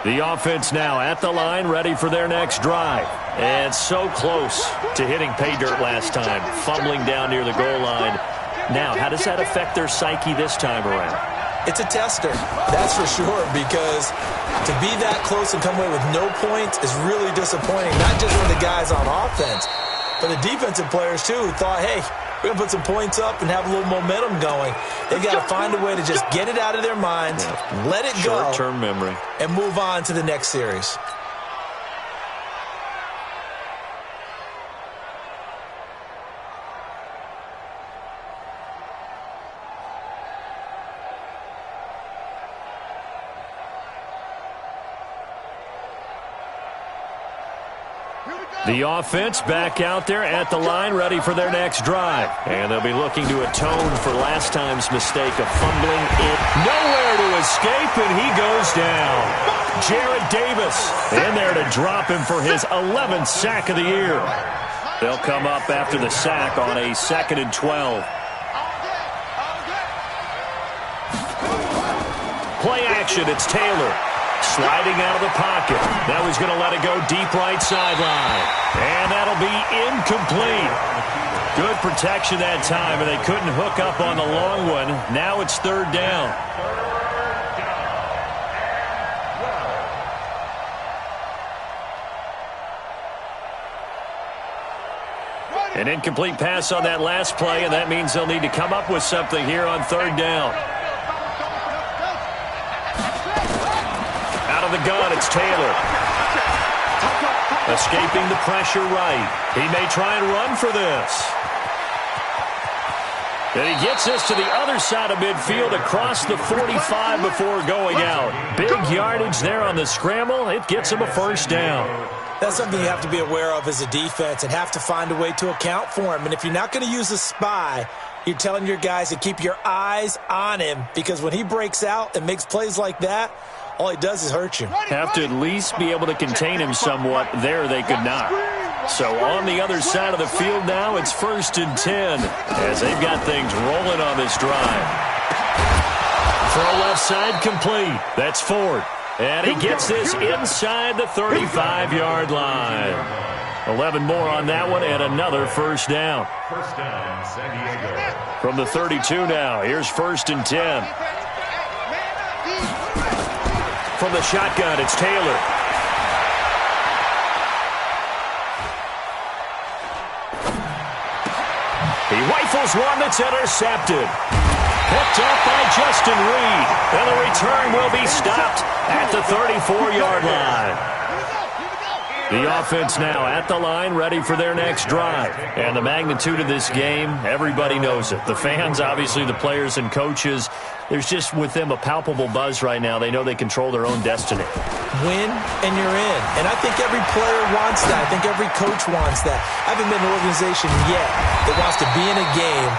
The offense now at the line, ready for their next drive. And so close to hitting pay dirt last time, fumbling down near the goal line. Now, how does that affect their psyche this time around? It's a tester, that's for sure, because to be that close and come away with no points is really disappointing, not just for the guys on offense, but the defensive players, too, who thought, hey, we're going to put some points up and have a little momentum going. They've got to find a way to just get it out of their minds, let it go, short-term memory, and move on to the next series. The offense back out there at the line, ready for their next drive. And they'll be looking to atone for last time's mistake of fumbling it. Nowhere to escape, and he goes down. Jared Davis in there to drop him for his 11th sack of the year. They'll come up after the sack on a 2nd and 12. Play action, it's Taylor. Sliding out of the pocket. Now he's going to let it go deep right sideline. And that'll be incomplete. Good protection that time, and they couldn't hook up on the long one. Now it's 3rd down. An incomplete pass on that last play, and that means they'll need to come up with something here on 3rd down. Out of the gun, it's Taylor. Escaping the pressure right. He may try and run for this. And he gets this to the other side of midfield across the 45 before going out. Big yardage there on the scramble. It gets him a 1st down. That's something you have to be aware of as a defense and have to find a way to account for him. And if you're not going to use a spy, you're telling your guys to keep your eyes on him, because when he breaks out and makes plays like that, all he does is hurt you. Have to at least be able to contain him somewhat. There they could not. So on the other side of the field now, it's 1st and 10 as they've got things rolling on this drive. Throw left side complete. That's Ford. And he gets this inside the 35-yard line. 11 more on that one and another 1st down. First down, San Diego. From the 32 now, here's 1st and 10. From the shotgun, it's Taylor. He rifles one that's intercepted. Picked up by Justin Reed. And the return will be stopped at the 34-yard line. The offense now at the line, ready for their next drive. And the magnitude of this game, everybody knows it. The fans, obviously the players and coaches, there's just with them a palpable buzz right now. They know they control their own destiny. Win and you're in. And I think every player wants that. I think every coach wants that. I haven't been in an organization yet that wants to be in a game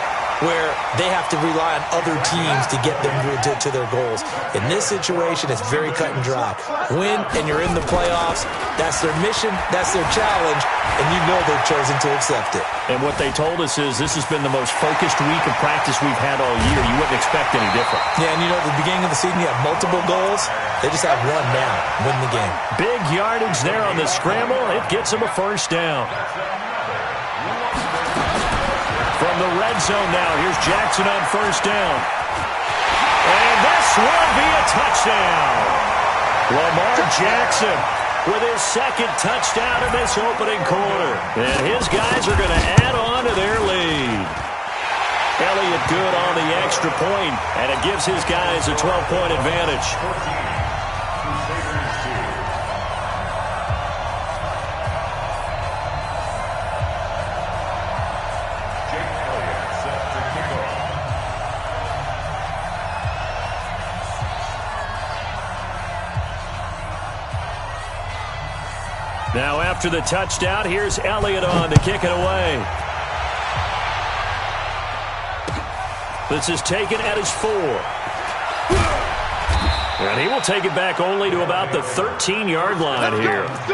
where they have to rely on other teams to get them to their goals. In this situation, it's very cut and dry. Win, and you're in the playoffs. That's their mission. That's their challenge. And you know they've chosen to accept it. And what they told us is this has been the most focused week of practice we've had all year. You wouldn't expect any different. Yeah, and you know, at the beginning of the season, you have multiple goals. They just have one now. Win the game. Big yardage there on the scramble. It gets them a 1st down. From the red zone now, here's Jackson on 1st down. And this will be a touchdown. Lamar Jackson with his 2nd touchdown in this opening quarter. And his guys are going to add on to their lead. Elliott good on the extra point, and it gives his guys a 12-point advantage. Now after the touchdown, here's Elliott on to kick it away. This is taken at his 4. And he will take it back only to about the 13-yard line here. At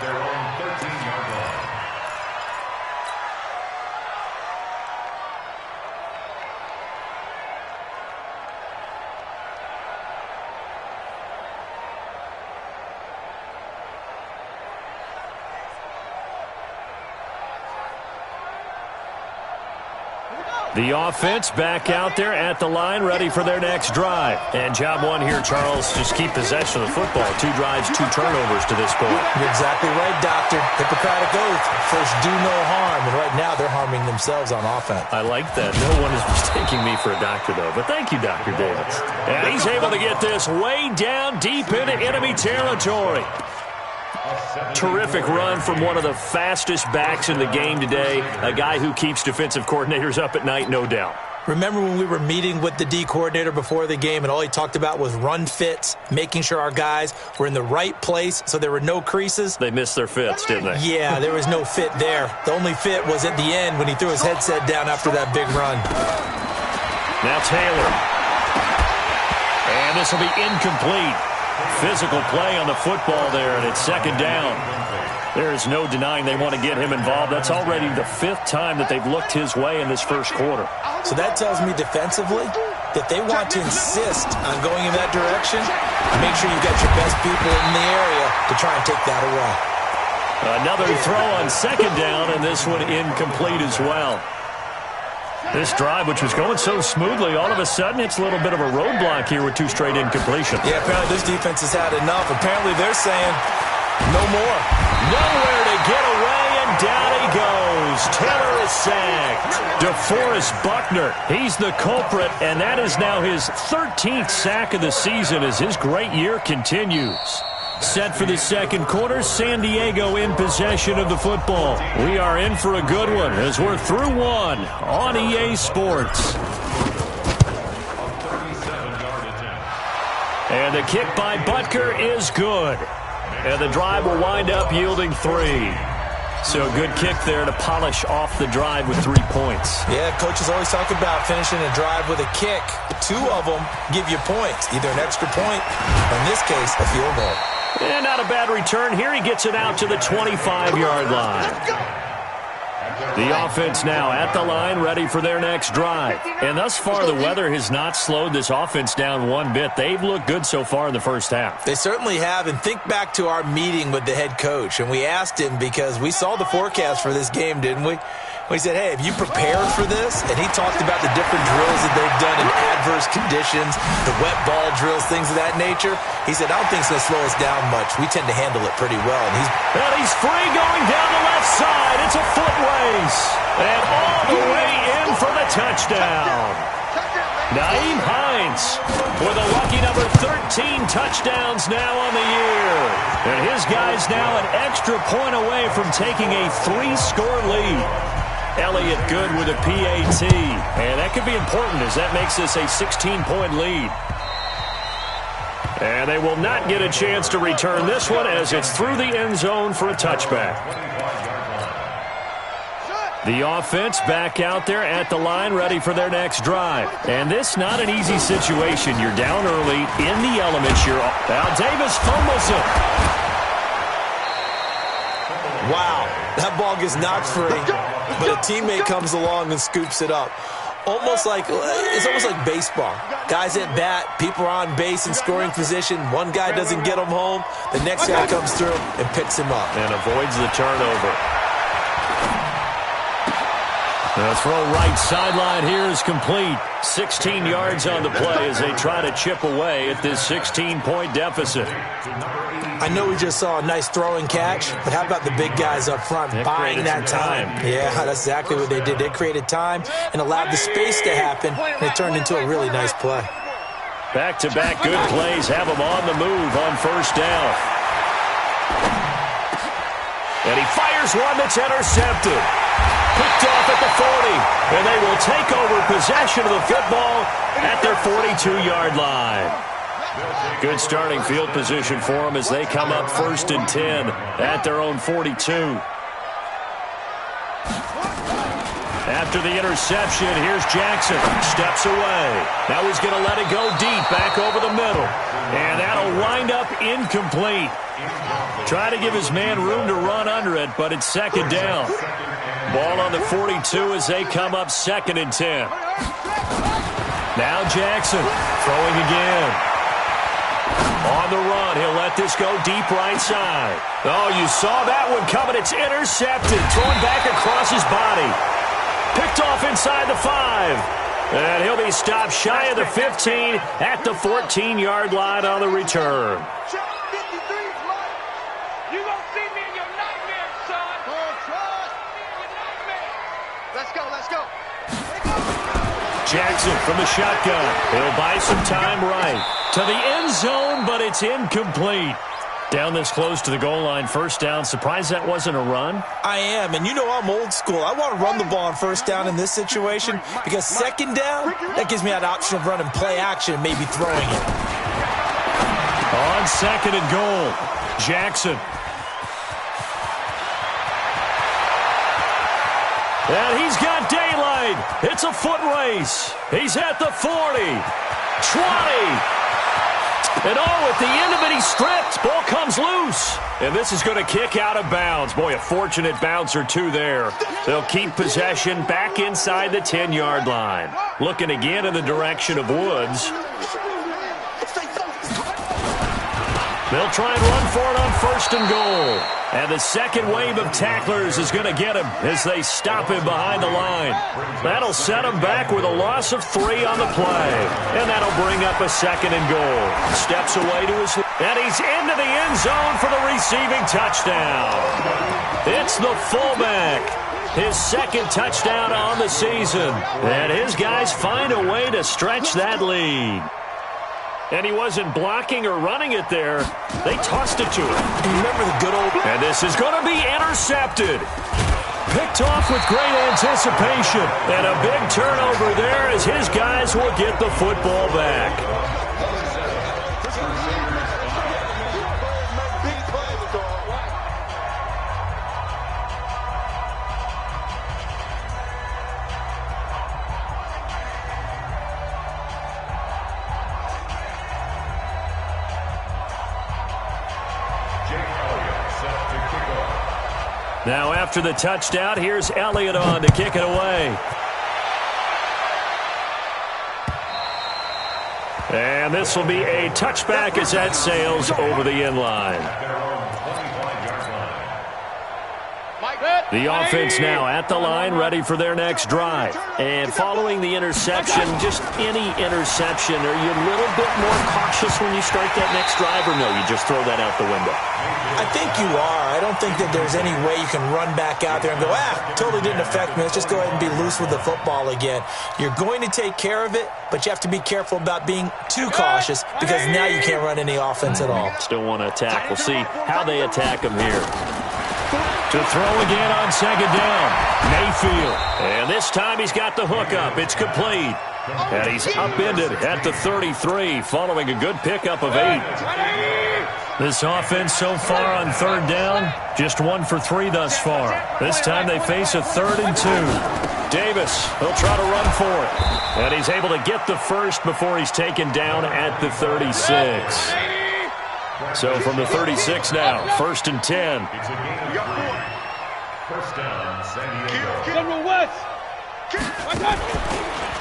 their own 13-yard line. The offense back out there at the line, ready for their next drive. And job one here, Charles, just keep possession of the football. 2 drives, 2 turnovers to this point. You're exactly right, Doctor. Hippocratic oath. First, do no harm. And right now, they're harming themselves on offense. I like that. No one is mistaking me for a doctor, though. But thank you, Dr. Davis. And he's able to get this way down deep into enemy territory. Terrific run from one of the fastest backs in the game today. A guy who keeps defensive coordinators up at night, no doubt. Remember when we were meeting with the D coordinator before the game and all he talked about was run fits, making sure our guys were in the right place so there were no creases? They missed their fits, didn't they? Yeah, there was no fit there. The only fit was at the end when he threw his headset down after that big run. Now Taylor. And this will be incomplete. Physical play on the football there, and it's second down. There is no denying they want to get him involved. That's already the 5th time that they've looked his way in this first quarter. So that tells me defensively that they want to insist on going in that direction. Make sure you've got your best people in the area to try and take that away. Another throw on second down, and this one incomplete as well. This drive, which was going so smoothly, all of a sudden it's a little bit of a roadblock here with 2 straight incompletions. Yeah, apparently this defense has had enough. Apparently they're saying no more. Nowhere to get away, and down he goes. Taylor is sacked. DeForest Buckner, he's the culprit, and that is now his 13th sack of the season as his great year continues. Set for the second quarter, San Diego in possession of the football. We are in for a good one as we're through one on EA Sports. And the kick by Butker is good. And the drive will wind up yielding 3. So good kick there to polish off the drive with 3 points. Yeah, coaches always talk about finishing a drive with a kick. 2 of them give you points, either an extra point or in this case, a field goal. And not a bad return here. He gets it out to the 25-yard line. The offense now at the line, ready for their next drive. And thus far, the weather has not slowed this offense down one bit. They've looked good so far in the first half. They certainly have. And think back to our meeting with the head coach. And we asked him because we saw the forecast for this game, didn't we? We said, hey, have you prepared for this? And he talked about the different drills that they've done in adverse conditions, the wet ball drills, things of that nature. He said, I don't think it's going to slow us down much. We tend to handle it pretty well. And he's free going down the left side. It's a foot race. And all the way in for the touchdown. Naeem Hines with a lucky number 13 touchdowns now on the year. And his guy's now an extra point away from taking a 3-score lead. Elliott good with a PAT. And that could be important as that makes this a 16-point lead. And they will not get a chance to return this one as it's through the end zone for a touchback. The offense back out there at the line, ready for their next drive. And this not an easy situation. You're down early in the elements. Now Davis fumbles it. Wow, that ball gets knocked free, but a teammate comes along and scoops it up. It's almost like baseball. Guys at bat, people are on base in scoring position. One guy doesn't get him home. The next guy comes through and picks him up. And avoids the turnover. The throw right sideline here is complete. 16 yards on the play as they try to chip away at this 16-point deficit. I know we just saw a nice throw and catch, but how about the big guys up front buying that time? Yeah, that's exactly what they did. They created time and allowed the space to happen, and it turned into a really nice play. Back-to-back good plays have them on the move on first down. And he fires one that's intercepted. Picked off at the 40, and they will take over possession of the football at their 42-yard line. Good starting field position for them as they come up 1st and 10 at their own 42. After the interception, here's Jackson. Steps away. Now he's going to let it go deep back over the middle. And that'll wind up incomplete. Try to give his man room to run under it, but it's second down. Ball on the 42 as they come up 2nd and 10. Now Jackson throwing again. On the run, he'll let this go deep right side. Oh, you saw that one coming. It's intercepted. Thrown back across his body. Picked off inside the 5. And he'll be stopped shy of the 15 at the 14-yard line on the return. Let's go. Jackson from the shotgun. He'll buy some time right to the end zone, but it's incomplete. Down this close to the goal line, first down. Surprised that wasn't a run? I am, and you know I'm old school. I want to run the ball on first down in this situation because second down, that gives me that option of running play action and maybe throwing it. On second and goal, Jackson. And he's got daylight. It's a foot race. He's at the 40, 20. And at the end of it, he's stripped. Ball comes loose. And this is going to kick out of bounds. Boy, a fortunate bounce or two there. They'll keep possession back inside the 10-yard line. Looking again in the direction of Woods. They'll try and run for it on first and goal. And the second wave of tacklers is going to get him as they stop him behind the line. That'll set him back with a loss of 3 on the play. And that'll bring up a second and goal. Steps away to his... And he's into the end zone for the receiving touchdown. It's the fullback. His second touchdown on the season. And his guys find a way to stretch that lead. And he wasn't blocking or running it there. They tossed it to him. Remember the good old... And this is going to be intercepted. Picked off with great anticipation. And a big turnover there as his guys will get the football back. Now after the touchdown, here's Elliott on to kick it away. And this will be a touchback as that sails over the end line. The offense now at the line, ready for their next drive. And following the interception, just any interception, are you a little bit more cautious when you start that next drive, or no, you just throw that out the window? I think you are. I don't think that there's any way you can run back out there and go, totally didn't affect me. Let's just go ahead and be loose with the football again. You're going to take care of it, but you have to be careful about being too cautious because now you can't run any offense at all. Still want to attack. We'll see how they attack him here. To throw again on second down, Mayfield. And this time he's got the hook up. It's complete. And he's upended at the 33 following a good pickup of 8. This offense so far on third down, just 1 for 3 thus far. This time they face a 3rd and 2. Davis, he'll try to run for it. And he's able to get the first before he's taken down at the 36. So from the 36 now, 1st and 10. First down, San Diego.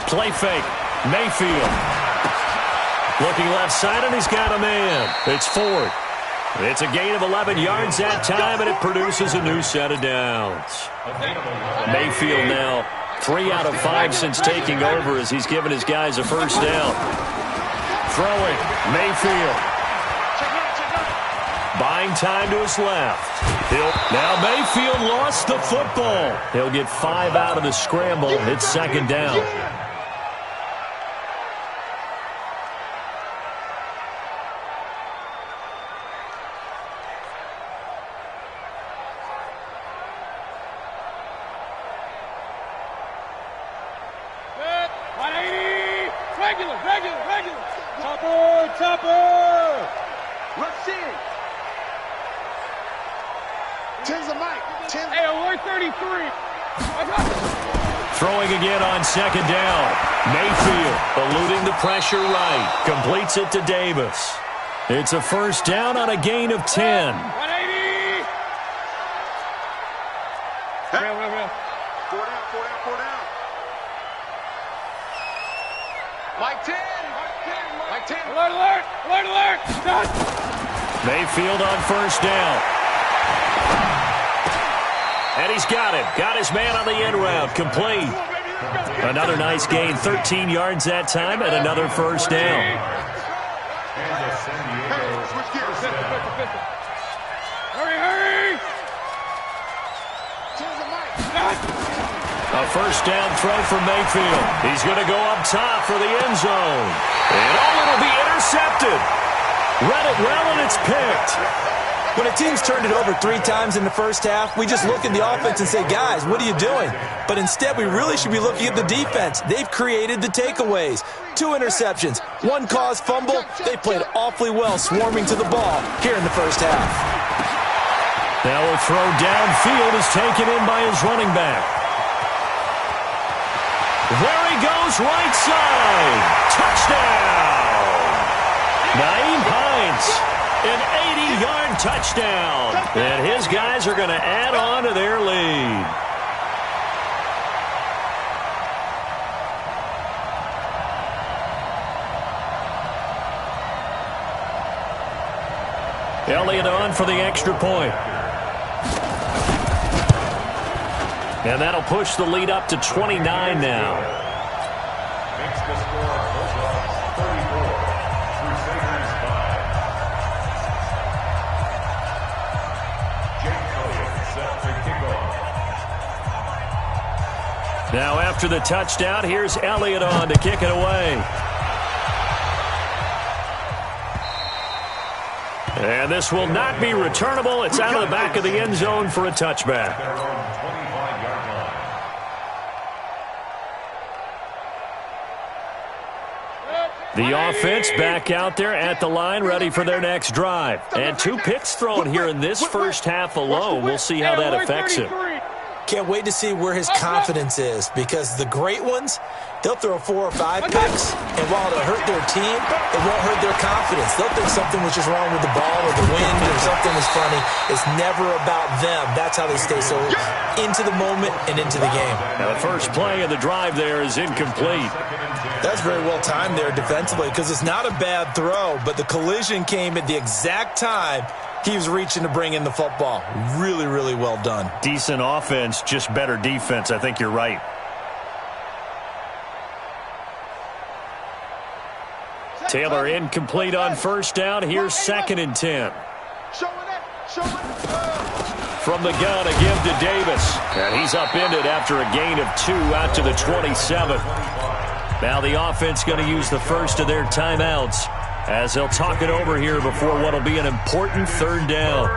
Play fake. Mayfield. Looking left side, and he's got a man. It's Ford. It's a gain of 11 yards that time, and it produces a new set of downs. Mayfield now 3 out of 5 since taking over as he's given his guys a first down. Throwing. Mayfield. Buying time to his left. Now Mayfield lost the football. He'll get 5 out of the scramble. It's second down. Regular. Topper. Let's see it. 10's the mic. 10. Hey, alert 33. Throwing again on second down. Mayfield eluding the pressure right. Completes it to Davis. It's a first down on a gain of 10. 180. Real. 4 down. Mike 10. Alert. Done. Mayfield on first down. And he's got him. Got his man on the end route. Complete. Another nice gain. 13 yards that time and another first down. Hurry! A first down throw for Mayfield. He's going to go up top for the end zone. And it'll be intercepted. Read it well, and it's picked. When a team's turned it over 3 times in the first half, we just look at the offense and say, guys, what are you doing? But instead, we really should be looking at the defense. They've created the takeaways. 2 interceptions, 1 caused fumble. They played awfully well swarming to the ball here in the first half. Now a throw downfield is taken in by his running back. There he goes, right side. Touchdown. Naeem Hines, an 80-yard touchdown. And his guys are going to add on to their lead. Elliott on for the extra point. And that'll push the lead up to 29 now. Makes the score Bulldogs 34, Crusaders 5. Jake Elliott set to kick off. Now after the touchdown, here's Elliott on to kick it away. And this will not be returnable. It's out of the back of the end zone for a touchback. Their own 25-yard line. The offense back out there at the line, ready for their next drive. And 2 picks thrown here in this first half alone. We'll see how that affects him. Can't wait to see where his confidence is, because the great ones, they'll throw 4 or 5 picks, and while it'll hurt their team, it won't hurt their confidence. They'll think something was just wrong with the ball or the wind or something was funny. It's never about them. That's how they stay so into the moment and into the game. Now the first play of the drive there is incomplete. That's very well timed there defensively, because it's not a bad throw, but the collision came at the exact time he was reaching to bring in the football. Really, really well done. Decent offense, just better defense. I think you're right. Taylor incomplete on first down. Here's 2nd and 10. From the gun, a give to Davis. And he's upended after a gain of 2 out to the 27. Now the offense going to use the first of their timeouts as they'll talk it over here before what will be an important 3rd down.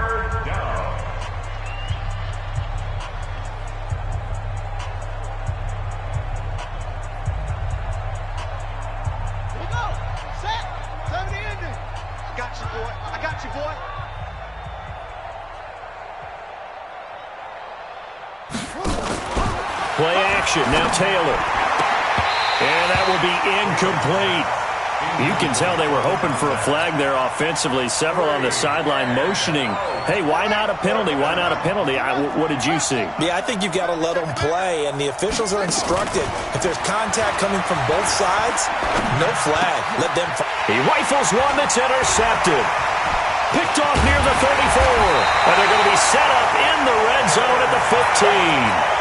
Here we go. Set. Time to end it. Got you, boy. I got you, boy. Play action. Now Taylor. And that will be incomplete. You can tell they were hoping for a flag there offensively. Several on the sideline motioning, hey, why not a penalty? Why not a penalty? What did you see? Yeah, I think you've got to let them play, and the officials are instructed. If there's contact coming from both sides, no flag. Let them fight. He rifles one that's intercepted. Picked off near the 34. And they're going to be set up in the red zone at the 15.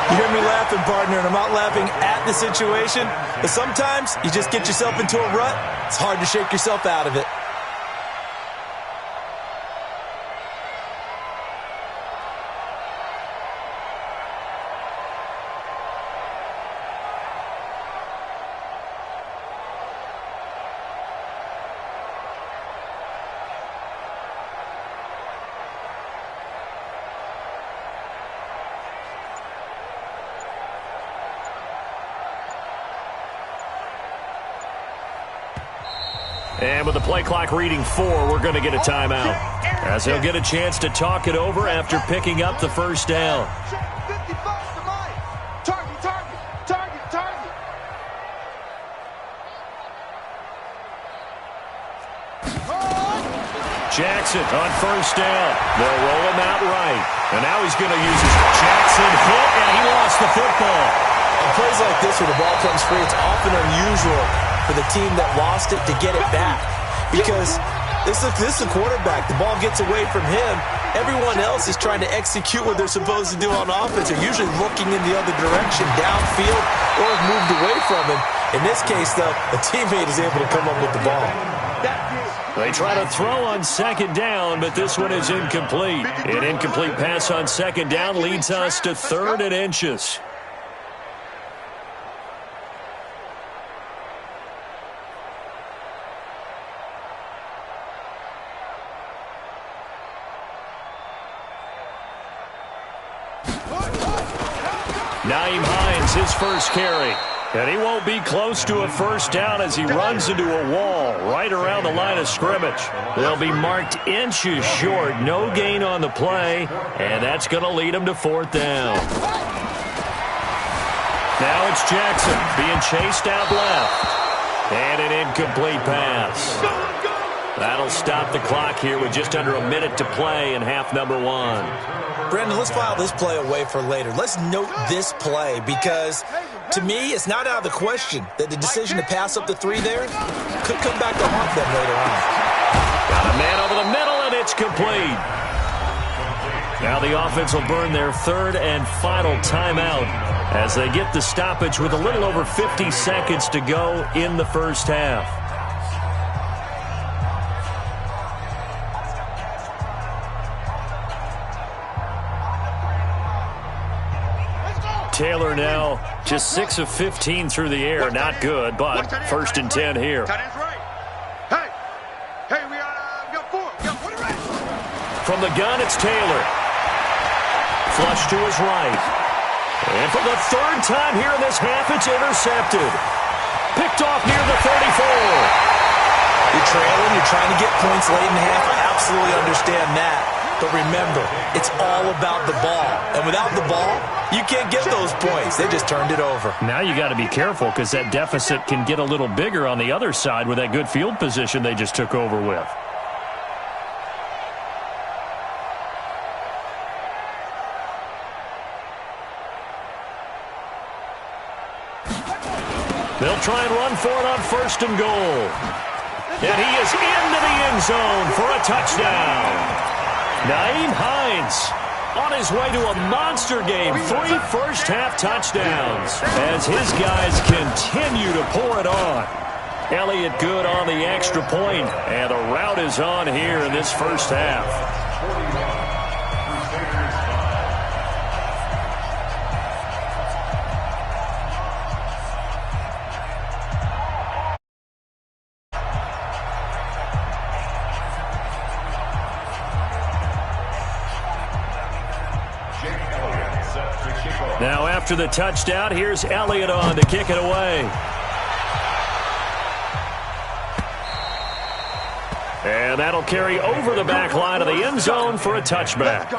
You hear me laughing, partner, and I'm not laughing at the situation. But sometimes you just get yourself into a rut. It's hard to shake yourself out of it. And with the play clock reading 4, we're going to get a timeout, as he'll get a chance to talk it over after picking up the first down. Jackson on first down. They'll roll him out right. And now he's going to use his Jackson hit, and he lost the football. On plays like this where the ball comes free, it's often unusual for the team that lost it to get it back, because this is the quarterback. The ball gets away from him, Everyone else is trying to execute what they're supposed to do on offense. They're usually looking in the other direction, downfield, or have moved away from him. In this case, though, a teammate is able to come up with the ball. They try to throw on second down, but this one is incomplete. An incomplete pass on second down leads us to 3rd and inches. Nyheim Hines, his first carry. And he won't be close to a first down as he runs into a wall right around the line of scrimmage. They'll be marked inches short. No gain on the play, and that's going to lead him to 4th down. Now it's Jackson being chased out left. And an incomplete pass. That'll stop the clock here with just under a minute to play in half number 1. Brandon, let's file this play away for later. Let's note this play because, to me, it's not out of the question that the decision to pass up the 3 there could come back to haunt them later on. Got a man over the middle, and it's complete. Now the offense will burn their 3rd and final timeout as they get the stoppage with a little over 50 seconds to go in the first half. Taylor now just 6 of 15 through the air. Not good, but 1st and 10 here. From the gun, it's Taylor. Flush to his right. And for the 3rd time here in this half, it's intercepted. Picked off near the 34. You're trailing, you're trying to get points late in the half. I absolutely understand that. But remember, it's all about the ball. And without the ball, you can't get those points. They just turned it over. Now you got to be careful because that deficit can get a little bigger on the other side with that good field position they just took over with. They'll try and run for it on 1st and goal. And he is into the end zone for a touchdown. Nyheim Hines on his way to a monster game. 3 first-half touchdowns as his guys continue to pour it on. Elliott good on the extra point, and the route is on here in this first half. Now after the touchdown, here's Elliott on to kick it away. And that'll carry over the back line of the end zone for a touchback.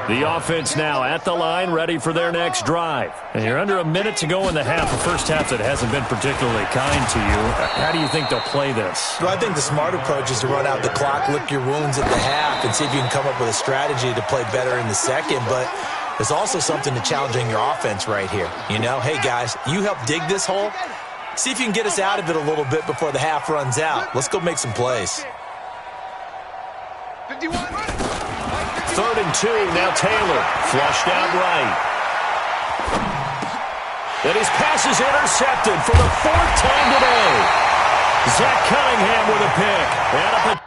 The offense now at the line, ready for their next drive. And you're under a minute to go in the half, a first half that hasn't been particularly kind to you. How do you think they'll play this? Well, I think the smart approach is to run out the clock, lick your wounds at the half, and see if you can come up with a strategy to play better in the second. But there's also something to challenging your offense right here. You know, hey, guys, you help dig this hole. See if you can get us out of it a little bit before the half runs out. Let's go make some plays. 3rd and 2, now Taylor, flushed out right. And his pass is intercepted for the 4th time today. Zach Cunningham with a pick. And a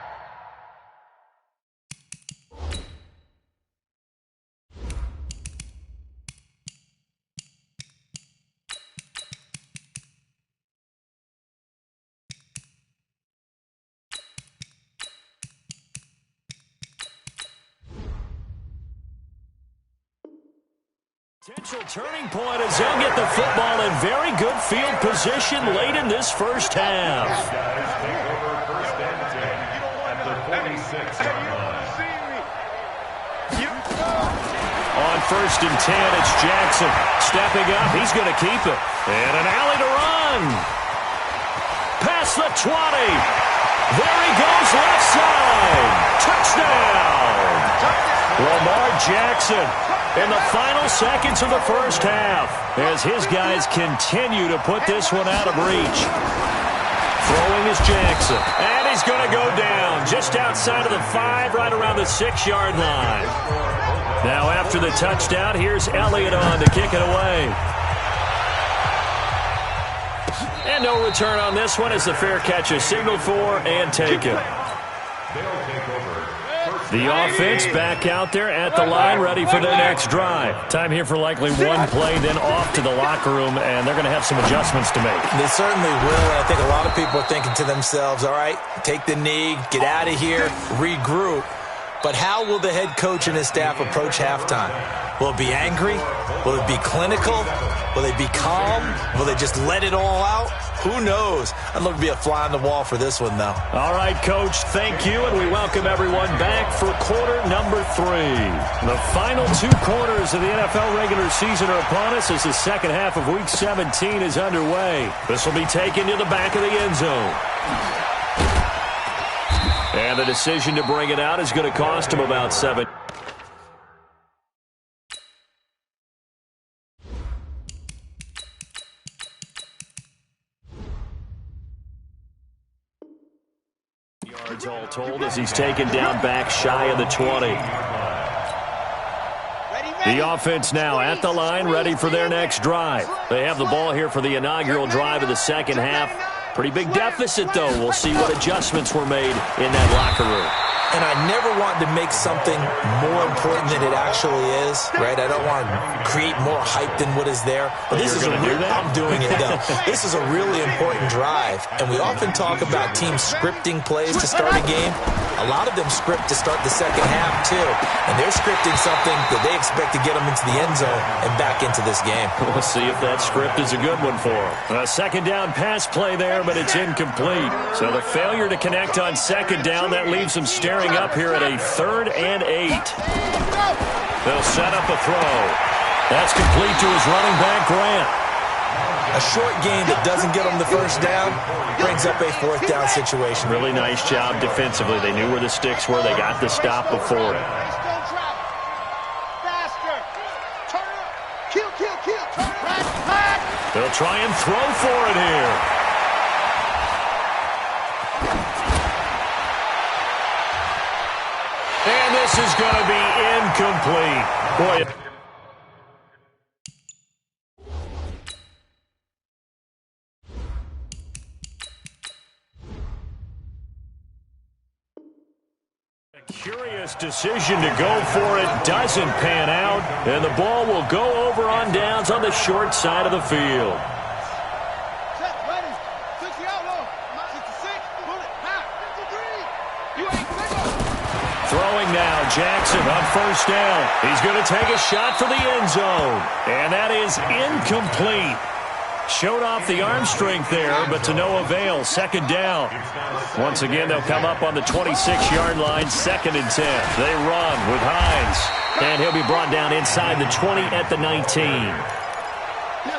potential turning point as they'll get the football in very good field position late in this first half. On 1st and 10, it's Jackson. Stepping up, he's going to keep it. And an alley to run. Past the 20. There he goes, left side. Touchdown. Lamar Jackson in the final seconds of the first half as his guys continue to put this one out of reach. Throwing is Jackson, and he's going to go down just just outside of the 5, right around the 6-yard line. Now after the touchdown, here's Elliott on to kick it away. And no return on this one as the fair catch is signaled for and taken. The offense back out there at the line, ready for their next drive. Time here for likely one play, then off to the locker room, and they're going to have some adjustments to make. They certainly will, and I think a lot of people are thinking to themselves, all right, take the knee, get out of here, regroup. But how will the head coach and his staff approach halftime? Will it be angry? Will it be clinical? Will they be calm? Will they just let it all out? Who knows? I'd love to be a fly on the wall for this one, though. All right, Coach, thank you, and we welcome everyone back for quarter number 3. The final 2 quarters of the NFL regular season are upon us as the second half of Week 17 is underway. This will be taken to the back of the end zone. And the decision to bring it out is going to cost him about 7. Yards all told as he's taken down back shy of the 20. The offense now at the line, ready for their next drive. They have the ball here for the inaugural drive of the second half. Pretty big deficit, though. We'll see what adjustments were made in that locker room. And I never want to make something more important than it actually is, right? I don't want to create more hype than what is there. But this is I'm doing it, though. This is a really important drive. And we often talk about teams scripting plays to start a game. A lot of them script to start the second half, too. And they're scripting something that they expect to get them into the end zone and back into this game. We'll see if that script is a good one for them. A second down pass play there, but it's incomplete. So the failure to connect on second down, that leaves them staring up here at a 3rd and 8. They'll set up a throw. That's complete to his running back, Grant. A short game that doesn't get them the first down brings up a 4th down situation. Really nice job defensively. They knew where the sticks were. They got the stop before it. They'll try and throw for it here. And this is going to be incomplete. Boy. A curious decision to go for it doesn't pan out, and the ball will go over on downs on the short side of the field. Throwing now, Jackson on first down. He's going to take a shot for the end zone. And that is incomplete. Showed off the arm strength there, but to no avail. Second down. Once again, they'll come up on the 26-yard line, 2nd and 10. They run with Hines. And he'll be brought down inside the 20 at the 19.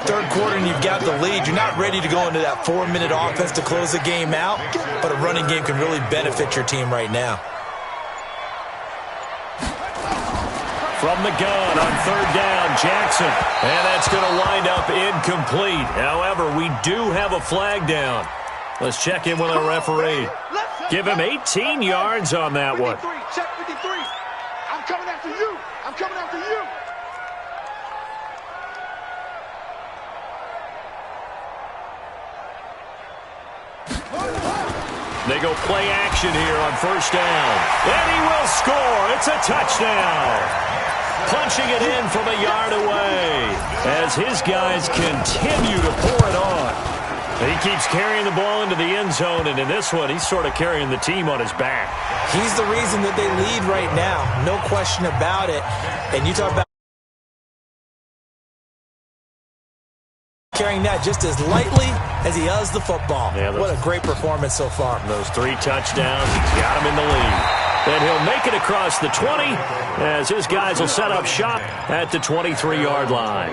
Third quarter and you've got the lead. You're not ready to go into that 4-minute offense to close the game out, but a running game can really benefit your team right now. From the gun on third down, Jackson. And that's going to wind up incomplete. However, we do have a flag down. Let's check in with our referee. Give him 18 yards on that one. Check 53. I'm coming after you. I'm coming after you. They go play action here on first down. And he will score. It's a touchdown. Punching it in from a yard away as his guys continue to pour it on. He keeps carrying the ball into the end zone, and in this one, he's sort of carrying the team on his back. He's the reason that they lead right now. No question about it. And you talk about carrying that just as lightly as he does the football. Yeah, what a great performance so far. Those 3 touchdowns, he's got him in the lead. And he'll make it across the 20 as his guys will set up shop at the 23-yard line.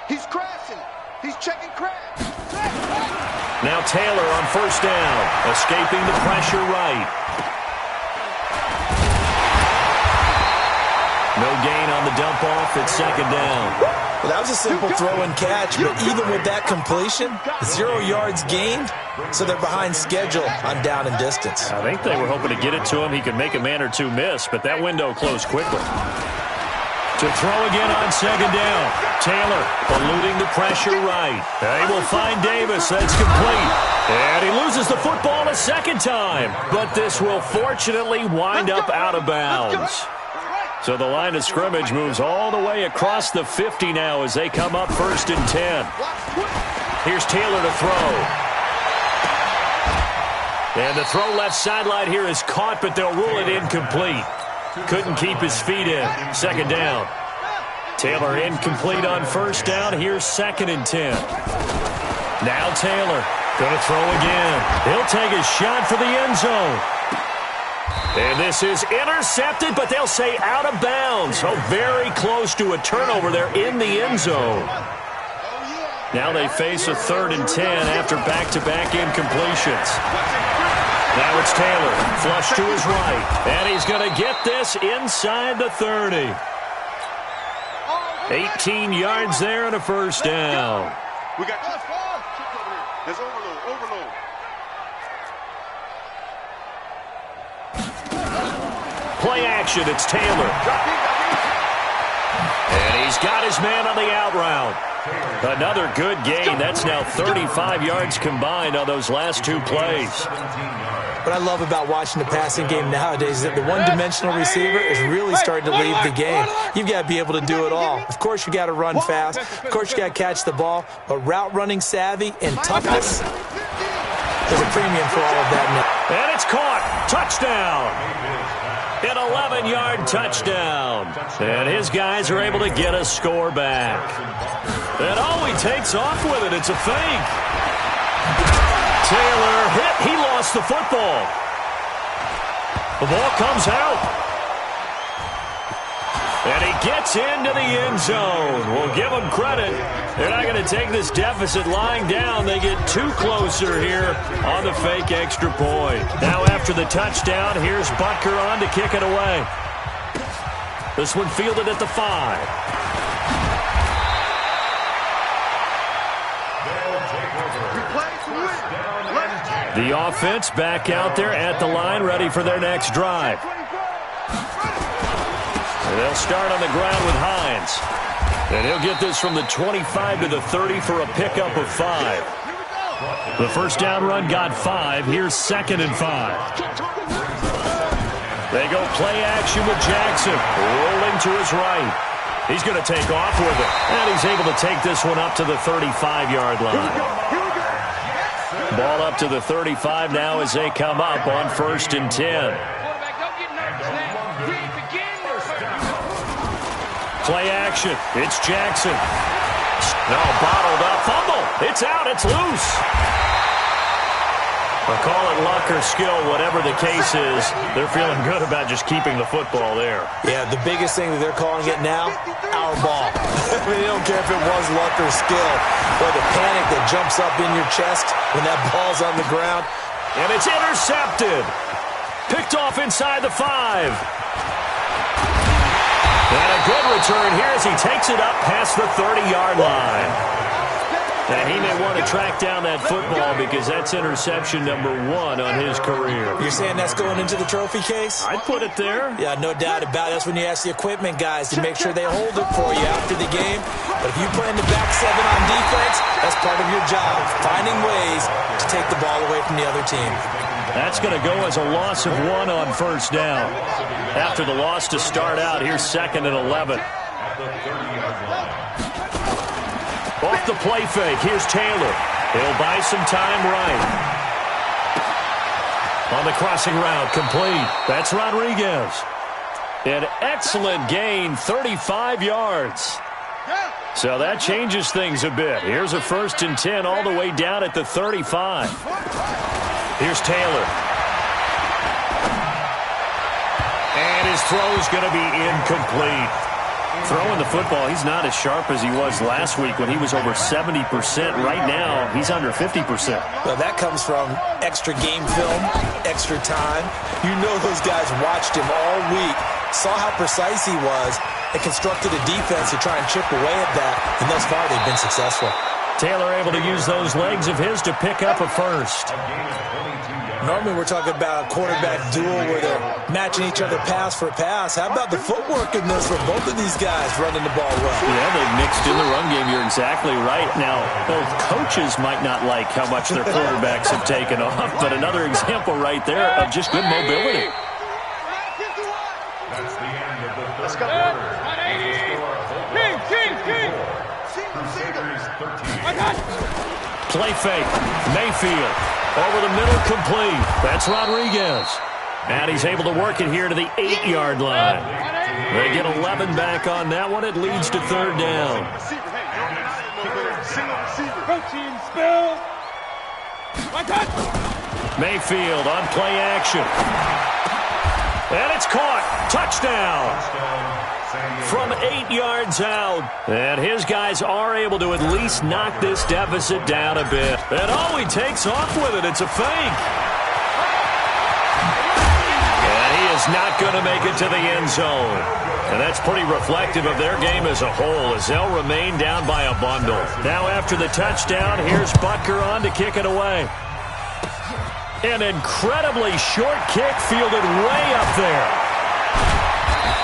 He's crashing. He's checking crash. Now Taylor on first down, escaping the pressure right. No gain on the dump off at second down. Well, that was a simple throw and catch, but even with that completion, 0 yards gained, so they're behind schedule on down and distance. I think they were hoping to get it to him. He could make a man or two miss, but that window closed quickly. To throw again on second down. Taylor eluding the pressure right. They will find Davis. That's complete. And he loses the football a second time. But this will fortunately wind up out of bounds. So the line of scrimmage moves all the way across the 50 now as they come up 1st and 10. Here's Taylor to throw. And the throw left sideline here is caught, but they'll rule it incomplete. Couldn't keep his feet in. 2nd down. Taylor incomplete on 1st down. Here's 2nd and 10. Now Taylor going to throw again. He'll take a shot for the end zone. And this is intercepted, but they'll say out of bounds. So very close to a turnover there in the end zone. Now they face a 3rd and 10 after back-to-back incompletions. Now it's Taylor, flush to his right. And he's going to get this inside the 30. 18 yards there and a 1st down. We got there's overload. Play action, it's Taylor. And he's got his man on the out route. Another good gain. That's now 35 yards combined on those last 2 plays. What I love about watching the passing game nowadays is that the one-dimensional receiver is really starting to leave the game. You've got to be able to do it all. Of course, you got to run fast. Of course, you got to catch the ball. But route running savvy and toughness, there's a premium for all of that now. And it's caught. Touchdown. An 11-yard touchdown. And his guys are able to get a score back. And he takes off with it. It's a fake. Taylor hit. He lost the football. The ball comes out. And he gets into the end zone. We'll give him credit. They're not going to take this deficit lying down. They get 2 closer here on the fake extra point. Now after the touchdown, here's Butker on to kick it away. This one fielded at the 5. The offense back out there at the line, ready for their next drive. And they'll start on the ground with Hines. And he'll get this from the 25 to the 30 for a pickup of 5. The first down run got 5. Here's 2nd and 5. They go play action with Jackson. Rolling to his right. He's going to take off with it. And he's able to take this one up to the 35-yard line. Ball up to the 35 now as they come up on 1st and 10. Play action. It's Jackson. No, bottled up. Fumble. It's out. It's loose. I'll call it luck or skill, whatever the case is. They're feeling good about just keeping the football there. Yeah, the biggest thing that they're calling it now, our ball. I mean, they don't care if it was luck or skill. Or the panic that jumps up in your chest when that ball's on the ground. And it's intercepted. Picked off inside the 5. And a good return here as he takes it up past the 30-yard line. And he may want to track down that football because that's interception number 1 on his career. You're saying that's going into the trophy case? I'd put it there. Yeah, no doubt about it. That's when you ask the equipment guys to make sure they hold it for you after the game. But if you play in the back 7 on defense, that's part of your job, finding ways to take the ball away from the other team. That's going to go as a loss of 1 on 1st down. After the loss to start out, here's 2nd and 11. Off the play fake, here's Taylor. He'll buy some time right. On the crossing route, complete. That's Rodriguez. An excellent gain, 35 yards. So that changes things a bit. Here's a 1st and 10 all the way down at the 35. Here's Taylor. And his throw's going to be incomplete. Throwing the football, he's not as sharp as he was last week when he was over 70%. Right now, he's under 50%. Well, that comes from extra game film, extra time. You know those guys watched him all week saw how precise he was, and constructed a defense to try and chip away at that, and thus far they've been successful. Taylor able to use those legs of his to pick up a first. Normally we're talking about a quarterback duel where they're matching each other pass for pass. How about the footwork in this for both of these guys running the ball well? Yeah, they've mixed in the run game. You're exactly right. Now, both coaches might not like how much their quarterbacks have taken off, but another example right there of just good mobility. That's the end of the Let's third go. quarter. King. Crusaders 13. Play fake. Mayfield. Over the middle, complete. That's Rodriguez. And he's able to work it here to the 8-yard line. They get 11 back on that one. It leads to third down. Mayfield on play action. And it's caught. Touchdown. From 8 yards out. And his guys are able to at least knock this deficit down a bit. And he takes off with it. It's a fake. And he is not going to make it to the end zone. And that's pretty reflective of their game as a whole, as they'll remain down by a bundle. Now after the touchdown, here's Butker on to kick it away. An incredibly short kick fielded way up there.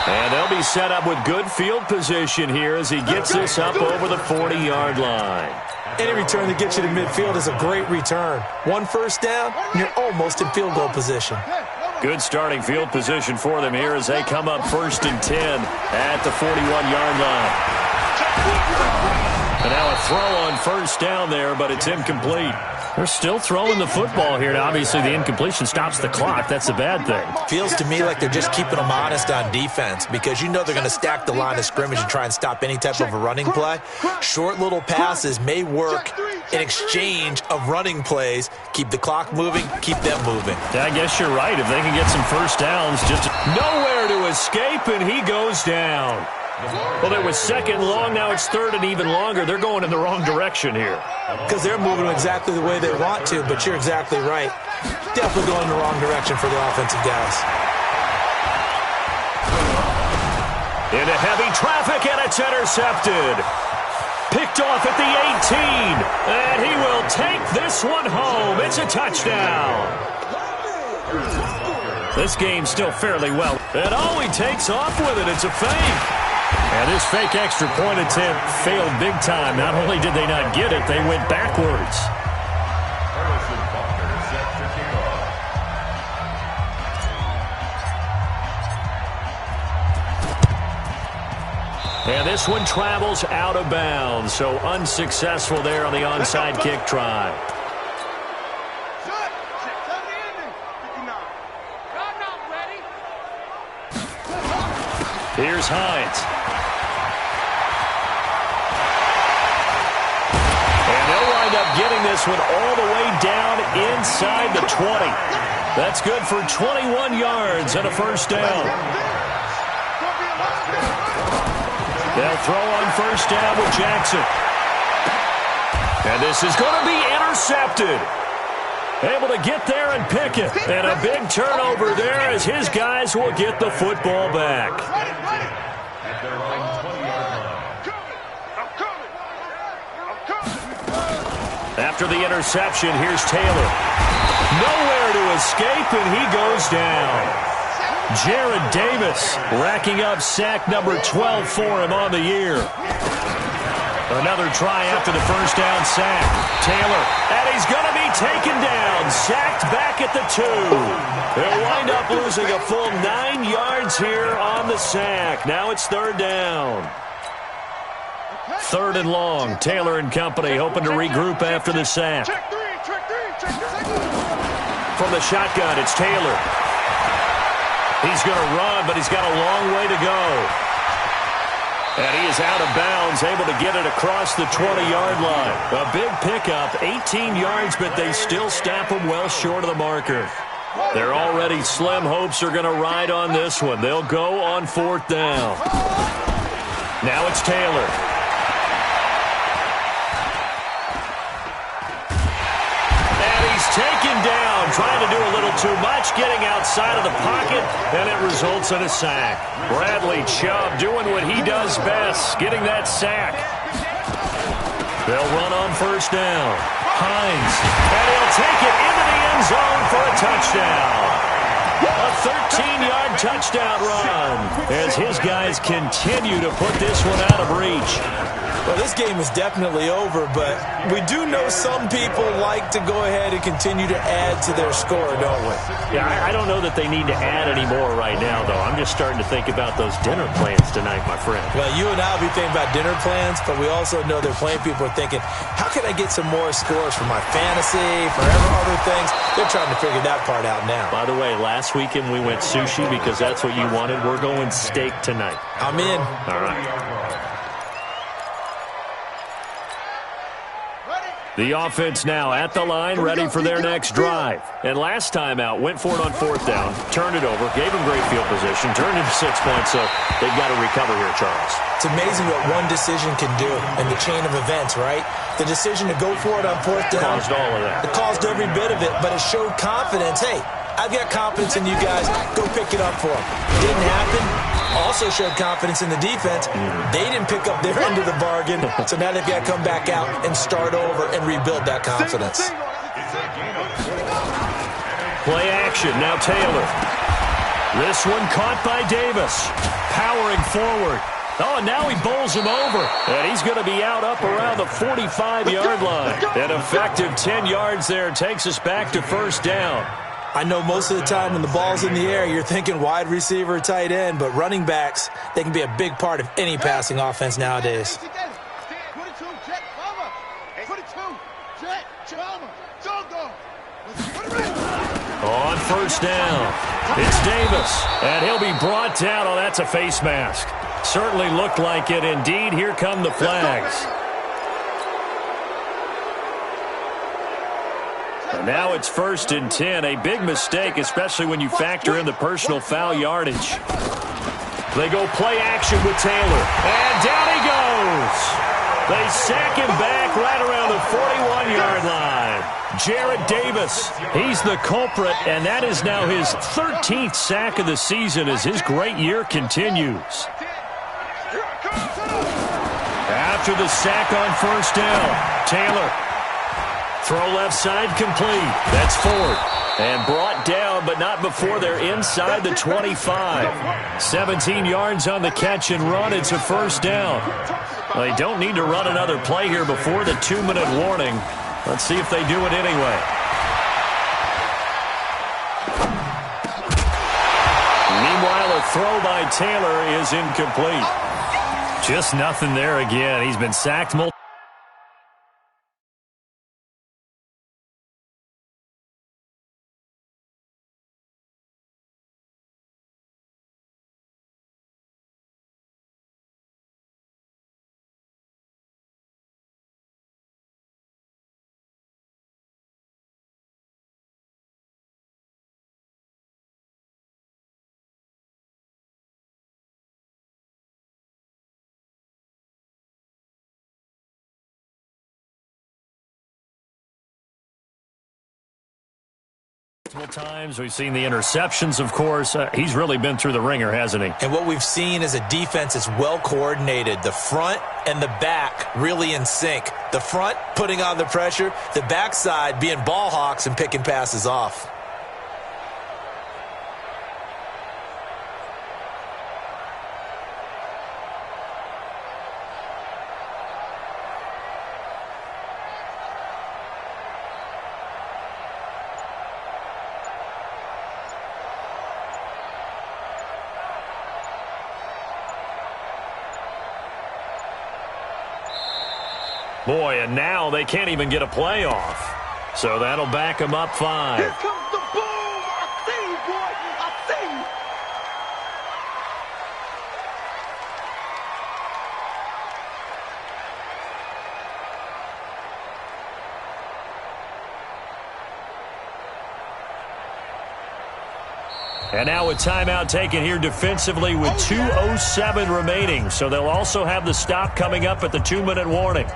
And they'll be set up with good field position here as he gets this up over the 40-yard line. Any return that gets you to midfield is a great return. One first down, and you're almost in field goal position. Good starting field position for them here as they come up 1st and 10 at the 41-yard line. And now a throw on first down there, but it's incomplete. They're still throwing the football here. Now, obviously, the incompletion stops the clock. That's a bad thing. Feels to me like they're just keeping them honest on defense because you know they're going to stack the line of scrimmage and try and stop any type of a running play. Short little passes may work in exchange of running plays. Keep the clock moving, keep them moving. Yeah, I guess you're right. If they can get some first downs, just nowhere to escape, and he goes down. Well, it was 2nd long. Now it's 3rd and even longer. They're going in the wrong direction here. Because they're moving exactly the way they want to, but you're exactly right. Definitely going in the wrong direction for the offensive guys. Into heavy traffic, and it's intercepted. Picked off at the 18, and he will take this one home. It's a touchdown. This game's still fairly well. And he takes off with it. It's a fake. And this fake extra point attempt failed big time. Not only did they not get it, they went backwards. And this one travels out of bounds, so unsuccessful there on the onside kick try. Here's Hines. And they'll wind up getting this one all the way down inside the 20. That's good for 21 yards and a first down. They'll throw on first down with Jackson. And this is going to be intercepted. Able to get there and pick it. And a big turnover there as his guys will get the football back. After the interception, here's Taylor. Nowhere to escape, and he goes down. Jared Davis racking up sack number 12 for him on the year. Another try after the first down sack. Taylor, and he's going to be taken down. Sacked back at the 2. They'll wind up losing a full 9 yards here on the sack. Now it's 3rd down. 3rd and long. Taylor and company hoping to regroup after the sack. From the shotgun, it's Taylor. He's going to run, but he's got a long way to go. And he is out of bounds, able to get it across the 20-yard line. A big pickup, 18 yards, but they still stop him well short of the marker. Their already slim hopes are going to ride on this one. They'll go on 4th down. Now it's Taylor. And he's taken down, trying to do a little too much, getting outside of the pocket, and it results in a sack. Bradley Chubb doing what he does best, getting that sack. They'll run on first down. Hines, and he'll take it into the end zone for a touchdown. A 13-yard touchdown run as his guys continue to put this one out of reach. Well, this game is definitely over, but we do know some people like to go ahead and continue to add to their score, don't we? Yeah, I don't know that they need to add any more right now, though. I'm just starting to think about those dinner plans tonight, my friend. Well, you and I will be thinking about dinner plans, but we also know they're playing people are thinking, how can I get some more scores for my fantasy, for other things? They're trying to figure that part out now. By the way, last weekend we went sushi because that's what you wanted. We're going steak tonight. I'm in. All right. The offense now at the line, ready for their next drive. And last time out, went for it on fourth down, turned it over, gave them great field position, turned into 6 points, so they've got to recover here, Charles. It's amazing what one decision can do in the chain of events, right? The decision to go for it on fourth down. Caused all of that. It caused every bit of it, but it showed confidence. Hey, I've got confidence in you guys. Go pick it up for them. Didn't happen. Also showed confidence in the defense. They didn't pick up their end of the bargain, so now they've got to come back out and start over and rebuild that confidence. Play action, now Taylor. This one caught by Davis. Powering forward. Oh, and now he bowls him over. And he's going to be out up around the 45-yard line. An effective 10 yards there takes us back to first down. I know most of the time when the ball's in the air, you're thinking wide receiver, tight end, but running backs, they can be a big part of any passing offense nowadays. On first down, it's Davis, and he'll be brought down. Oh, that's a face mask. Certainly looked like it. Indeed, here come the flags. And now it's 1st and 10. A big mistake, especially when you factor in the personal foul yardage. They go play action with Taylor. And down he goes. They sack him back right around the 41-yard line. Jarrett Davis, he's the culprit, and that is now his 13th sack of the season as his great year continues. After the sack on first down, Taylor. Throw left side complete. That's Ford. And brought down, but not before they're inside the 25. 17 yards on the catch and run. It's a first down. Well, they don't need to run another play here before the 2-minute warning. Let's see if they do it anyway. Meanwhile, a throw by Taylor is incomplete. Just nothing there again. He's been sacked multiple. Times we've seen the interceptions, of course. He's really been through the ringer, hasn't he? And what we've seen is a defense that's well coordinated. The front and the back really in sync. The front putting on the pressure, the backside being ball hawks and picking passes off. Boy, and now they can't even get a playoff. So that'll back them up 5. Here comes the boom. I see you, boy. I see you. And now a timeout taken here defensively with 2:07 remaining. So they'll also have the stop coming up at the 2-minute warning.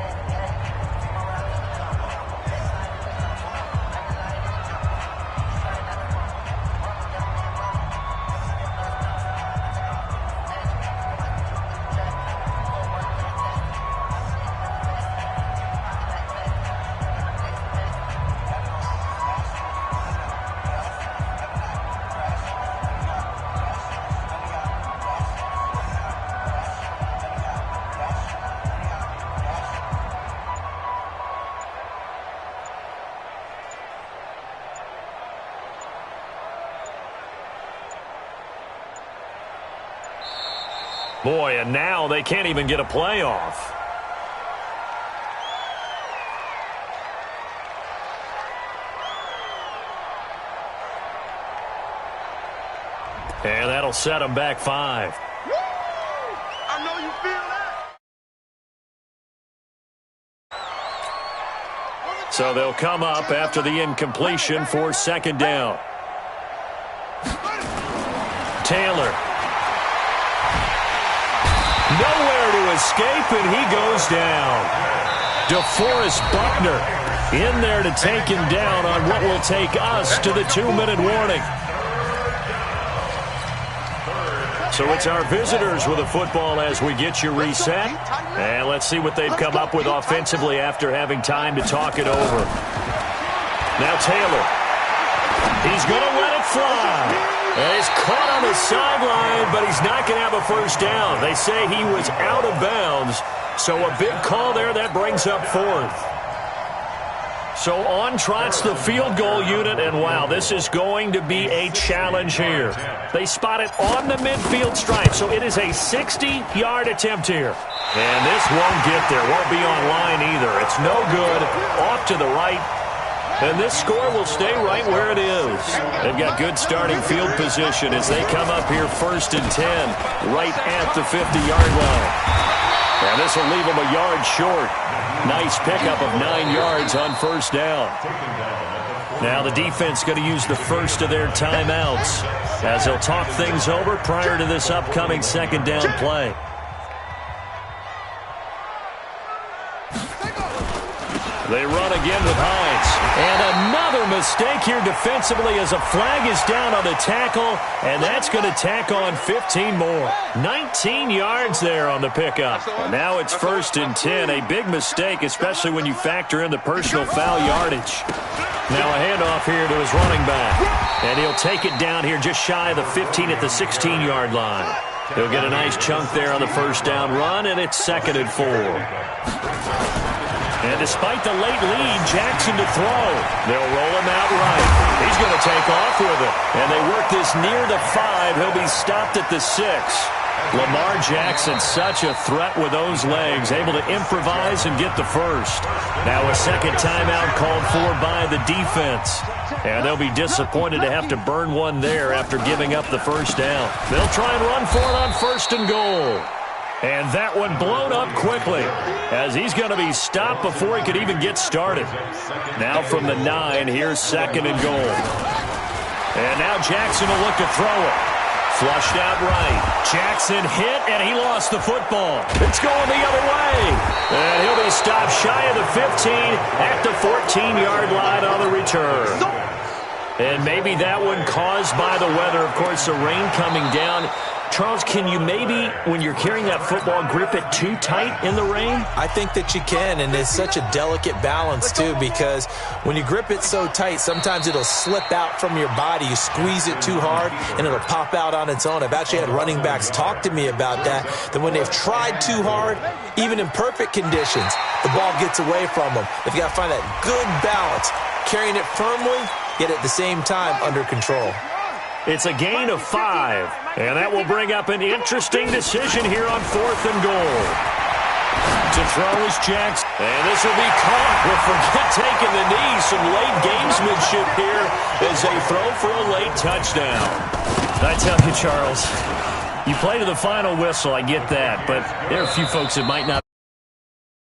Boy, and now they can't even get a playoff. And that'll set them back 5. I know you feel that. So they'll come up after the incompletion for second down. Taylor. Nowhere to escape, and he goes down. DeForest Buckner in there to take him down on what will take us to the 2-minute warning. So it's our visitors with the football as we get you reset. And let's see what they've come up with offensively after having time to talk it over. Now Taylor. He's going to let it fly. And he's caught on the sideline, but he's not going to have a first down. They say he was out of bounds. So a big call there. That brings up 4th. So on trots the field goal unit, and wow, this is going to be a challenge here. They spot it on the midfield stripe, so it is a 60-yard attempt here. And this won't get there, won't be on line either. It's no good, off to the right, and this score will stay right where it is. They've got good starting field position as they come up here 1st and 10, right at the 50-yard line. And this will leave them a yard short. Nice pickup of 9 yards on first down. Now the defense going to use the first of their timeouts as they'll talk things over prior to this upcoming second down play. They run again with Hines. And another mistake here defensively as a flag is down on the tackle, and that's going to tack on 15 more. 19 yards there on the pickup. And now it's 1st and 10. A big mistake, especially when you factor in the personal foul yardage. Now a handoff here to his running back. And he'll take it down here just shy of the 15 at the 16-yard line. He'll get a nice chunk there on the first down run, and it's 2nd and 4. And despite the late lead, Jackson to throw. They'll roll him out right. He's going to take off with it. And they work this near the 5. He'll be stopped at the 6. Lamar Jackson, such a threat with those legs, able to improvise and get the first. Now a second timeout called for by the defense. And they'll be disappointed to have to burn one there after giving up the first down. They'll try and run for it on 1st and goal. And that one blown up quickly as he's going to be stopped before he could even get started. Now from the 9, here's 2nd and goal. And now Jackson will look to throw it. Flushed out right. Jackson hit, and he lost the football. It's going the other way. And he'll be stopped shy of the 15 at the 14-yard line on the return. And maybe that one caused by the weather. Of course, the rain coming down. Charles, can you maybe, when you're carrying that football, grip it too tight in the rain? I think that you can, and it's such a delicate balance, too, because when you grip it so tight, sometimes it'll slip out from your body. You squeeze it too hard, and it'll pop out on its own. I've actually had running backs talk to me about that when they've tried too hard, even in perfect conditions, the ball gets away from them. They've got to find that good balance, carrying it firmly, yet at the same time under control. It's a gain of 5, and that will bring up an interesting decision here on 4th and goal. To throw is Jackson, and this will be caught. We'll forget taking the knee. Some late gamesmanship here as they throw for a late touchdown. I tell you, Charles, you play to the final whistle, I get that, but there are a few folks that might not